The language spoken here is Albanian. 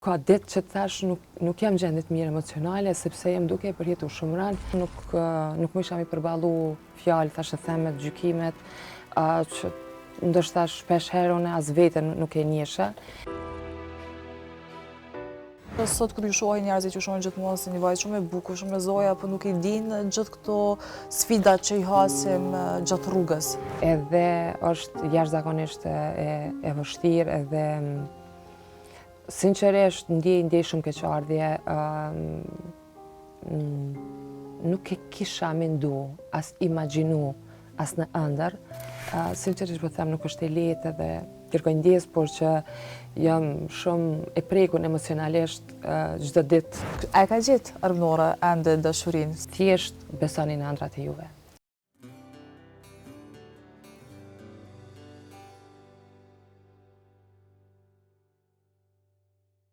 Ka ditë që të thash nuk jam gjendit mirë emocionale, sepse jem duke e përjetu shumë rënë. Nuk më isha mi përballu fjalë, thash e themet, gjykimet, që ndoshta shpesh herë unë as veten nuk e njihsha. Sot kur ju shohin njerëzit ju shohin gjithmonë si një vajzë shumë e bukur, shumë e zoja, po nuk i dinë gjithë këto sfidat që i hasim gjatë rrugës. Edhe është jashtëzakonisht e vështirë edhe sinqerisht ndjej shumë keqardhje. Nuk e kisha mendu, as imagjinu, as në ëndër. Sinqerisht po them nuk është e lehtë edhe kërkoj ndjes, por që jam shumë e prekur emocionalisht çdo ditë. A e ka gjetë armënore ende dashurinë? Thjesht besoni në ëndrat e juve.